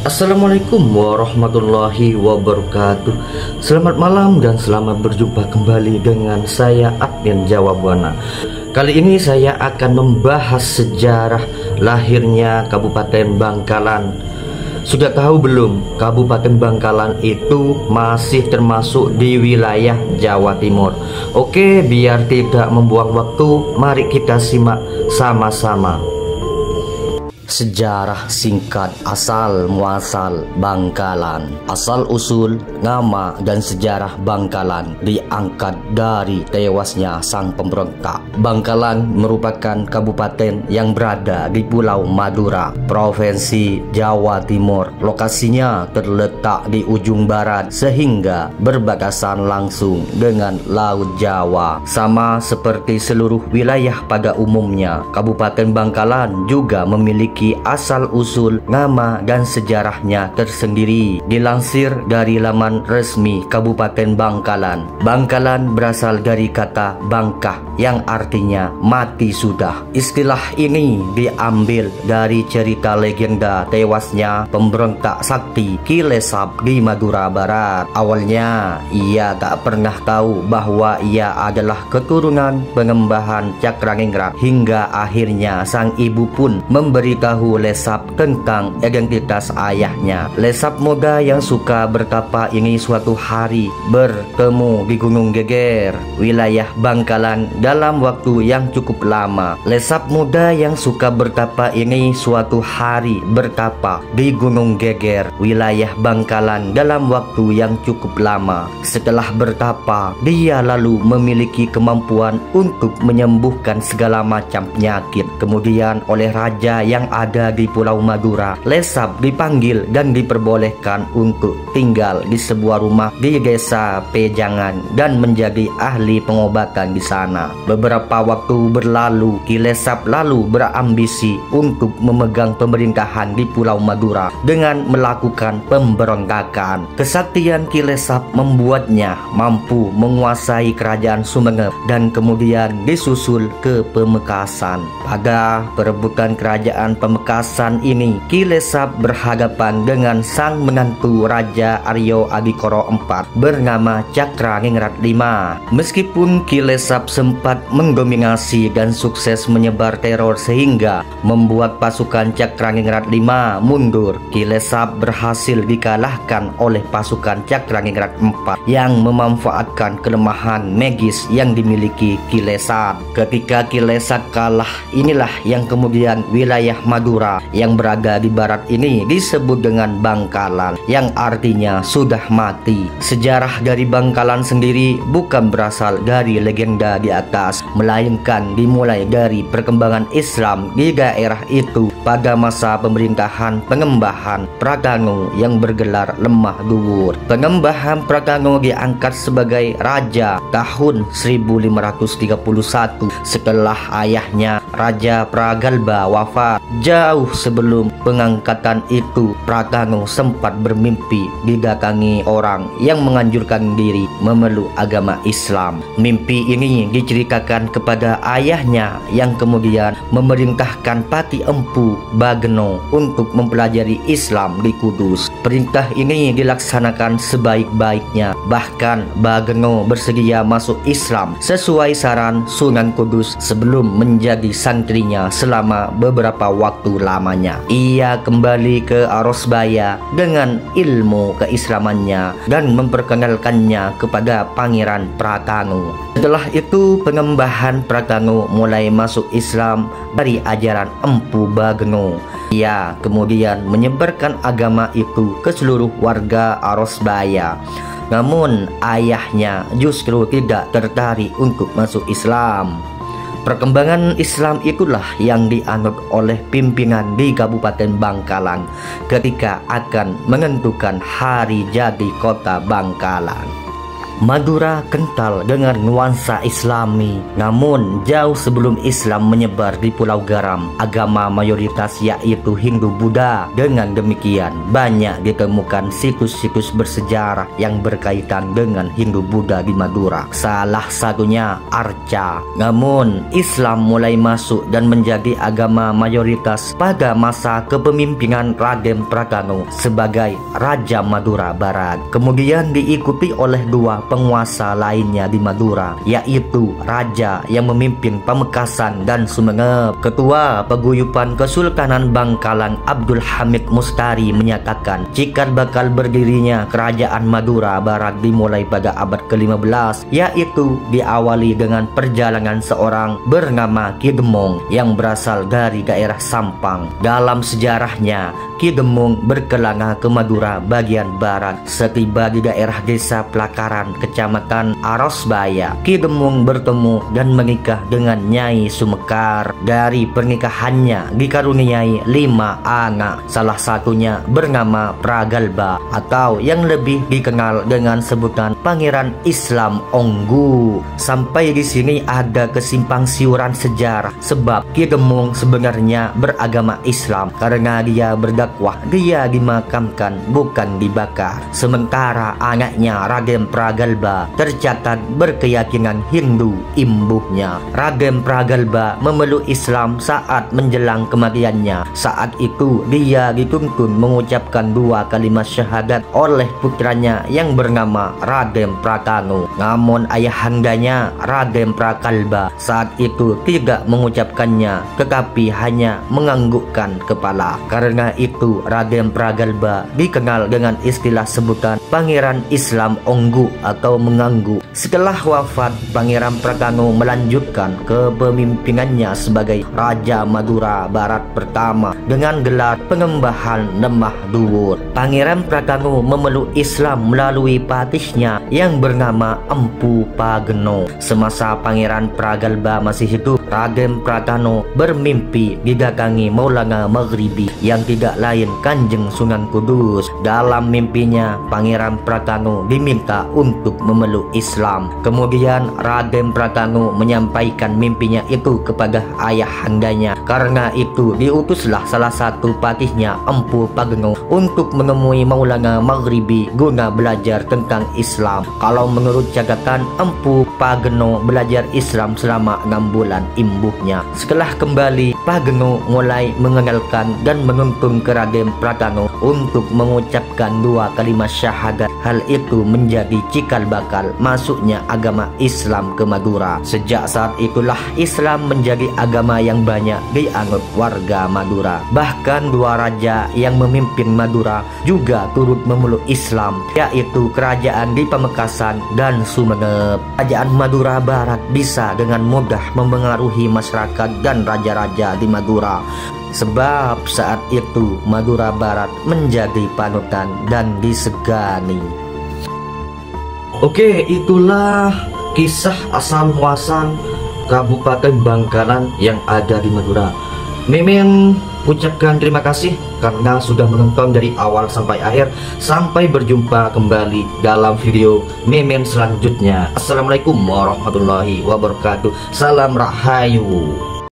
Assalamualaikum warahmatullahi wabarakatuh. Selamat malam dan selamat berjumpa kembali dengan saya Admin Jawa Buana. Kali ini saya akan membahas sejarah lahirnya Kabupaten Bangkalan. Sudah tahu belum, Kabupaten Bangkalan itu masih termasuk di wilayah Jawa Timur. Oke, biar tidak membuang waktu, mari kita simak sama-sama. Sejarah singkat asal muasal Bangkalan. Asal usul nama dan sejarah Bangkalan diangkat dari tewasnya sang pemberontak. Bangkalan merupakan kabupaten yang berada di Pulau Madura, Provinsi Jawa Timur. Lokasinya terletak di ujung barat sehingga berbatasan langsung dengan Laut Jawa. Sama seperti seluruh wilayah pada umumnya, Kabupaten Bangkalan juga memiliki asal-usul nama dan sejarahnya tersendiri. Dilansir dari laman resmi Kabupaten Bangkalan, Bangkalan berasal dari kata bangkah yang artinya mati sudah. Istilah ini diambil dari cerita legenda tewasnya pemberontak sakti Ki Lesap di Madura Barat. Awalnya ia tak pernah tahu bahwa ia adalah keturunan pengembahan Cakraningrat, hingga akhirnya sang ibu pun memberitahu Lesap tentang identitas ayahnya. Lesap muda yang suka bertapa ini suatu hari bertemu di Gunung Geger, wilayah Bangkalan, dalam waktu yang cukup lama. Lesap muda yang suka bertapa ini suatu hari bertapa di Gunung Geger, wilayah Bangkalan, dalam waktu yang cukup lama. Setelah bertapa, dia lalu memiliki kemampuan untuk menyembuhkan segala macam penyakit. Kemudian oleh raja yang ada di Pulau Madura, Lesap dipanggil dan diperbolehkan untuk tinggal di sebuah rumah di desa Pejangan dan menjadi ahli pengobatan di sana. Beberapa waktu berlalu, Ki Lesap lalu berambisi untuk memegang pemerintahan di Pulau Madura dengan melakukan pemberontakan. Kesaktian Ki Lesap membuatnya mampu menguasai kerajaan Sumenep dan kemudian disusul ke Pamekasan. Pada perebutan kerajaan Pamekasan ini, Ki Lesap berhadapan dengan sang menantu Raja Aryo Adikoro IV bernama Cakraningrat V. Meskipun Ki Lesap sempat mendominasi dan sukses menyebar teror sehingga membuat pasukan Cakraningrat V mundur, Ki Lesap berhasil dikalahkan oleh pasukan Cakraningrat IV yang memanfaatkan kelemahan magis yang dimiliki Ki Lesap. Ketika Ki Lesap kalah, inilah yang kemudian wilayah Madura yang berada di barat ini disebut dengan Bangkalan, yang artinya sudah mati. Sejarah dari Bangkalan sendiri bukan berasal dari legenda di atas, melainkan dimulai dari perkembangan Islam di daerah itu pada masa pemerintahan Pengembahan Pragango yang bergelar Lemah Duwur. Pengembahan Pragango diangkat sebagai raja tahun 1531 setelah ayahnya Raja Pragalba wafat. Jauh sebelum pengangkatan itu, Pragango sempat bermimpi didatangi orang yang menganjurkan diri memeluk agama Islam. Mimpi ini diceritakan kepada ayahnya yang kemudian memerintahkan Pati Empu Bageno untuk mempelajari Islam di Kudus. Perintah ini dilaksanakan sebaik-baiknya. Bahkan Bageno bersedia masuk Islam sesuai saran Sunan Kudus sebelum menjadi santrinya selama beberapa waktu lamanya. Ia kembali ke Arosbaya dengan ilmu keislamannya dan memperkenalkannya kepada Pangeran Pragango. Setelah itu, Pengembahan Pragango mulai masuk Islam dari ajaran Empu Bageno. Ia kemudian menyebarkan agama itu ke seluruh warga Arosbaya. Namun ayahnya justru tidak tertarik untuk masuk Islam. Perkembangan Islam itulah yang dianut oleh pimpinan di Kabupaten Bangkalan ketika akan menentukan hari jadi kota Bangkalan. Madura kental dengan nuansa Islami. Namun jauh sebelum Islam menyebar di Pulau Garam, agama mayoritas yaitu Hindu-Buddha. Dengan demikian, banyak ditemukan situs-situs bersejarah yang berkaitan dengan Hindu-Buddha di Madura. Salah satunya Arca. Namun Islam mulai masuk dan menjadi agama mayoritas pada masa kepemimpinan Raden Prakango sebagai Raja Madura Barat. Kemudian diikuti oleh dua penguasa lainnya di Madura, yaitu raja yang memimpin Pamekasan dan Sumenep. Ketua Paguyuban Kesultanan Bangkalan Abdul Hamid Mustari menyatakan cikal bakal berdirinya Kerajaan Madura Barat dimulai pada abad ke-15, yaitu diawali dengan perjalanan seorang bernama Ki Demong yang berasal dari daerah Sampang. Dalam sejarahnya, Ki Demong berkelana ke Madura bagian barat. Setiba di daerah desa Pelakaran, kecamatan Arosbaya, Ki Demong bertemu dan menikah dengan Nyai Sumekar. Dari pernikahannya dikaruniai 5 anak, salah satunya bernama Pragalba atau yang lebih dikenal dengan sebutan Pangeran Islam Onggu. Sampai di sini ada kesimpang siuran sejarah, sebab Ki Demong sebenarnya beragama Islam. Karena dia berdakwah, dia dimakamkan bukan dibakar. Sementara anaknya Raden Pragalba tercatat berkeyakinan Hindu imbuhnya. Raden Pragalba memeluk Islam saat menjelang kematiannya. Saat itu dia dituntun mengucapkan 2 kalimat syahadat oleh putranya yang bernama Raden Prakango. Namun ayahandanya Raden Prakalba saat itu tidak mengucapkannya, tetapi hanya menganggukkan kepala. Karena itu Raden Pragalba dikenal dengan istilah sebutan Pangeran Islam Onggu atau mengangguk. Setelah wafat, Pangeran Prakango melanjutkan kepemimpinannya sebagai Raja Madura Barat pertama dengan gelar Pengembahan Lemah Duwur. Pangeran Prakango memeluk Islam melalui patihnya yang bernama Empu Pageno. Semasa Pangeran Pragalba masih hidup, Raden Prakango bermimpi didatangi Maulana Maghribi yang tidak lain Kanjeng Sunan Kudus. Dalam mimpinya, Pangeran Prakango diminta untuk memeluk Islam. Kemudian Raden Prakango menyampaikan mimpinya itu kepada ayahandanya. Karena itu diutuslah salah satu patihnya Empu Pageno untuk menemui Maulana Maghribi guna belajar tentang Islam. Kalau menurut catatan, Empu Pageno belajar Islam selama 6 bulan imbuhnya. Setelah kembali, Pageno mulai mengenalkan dan menuntun ke Raden Prakango untuk mengucapkan 2 kalimat syahadat. Hal itu menjadi cikal bakal masuknya agama Islam ke Madura. Sejak saat itulah Islam menjadi agama yang banyak dianut warga Madura. Bahkan 2 raja yang memimpin Madura juga turut memeluk Islam, yaitu kerajaan di Pamekasan dan Sumenep. Kerajaan Madura Barat bisa dengan mudah mempengaruhi masyarakat dan raja-raja di Madura, sebab saat itu Madura Barat menjadi panutan dan disegani. Oke, itulah kisah asal muasal Kabupaten Bangkalan yang ada di Madura. Mimin ucapkan terima kasih karena sudah menonton dari awal sampai akhir. Sampai berjumpa kembali dalam video Mimin selanjutnya. Assalamualaikum warahmatullahi wabarakatuh. Salam Rahayu.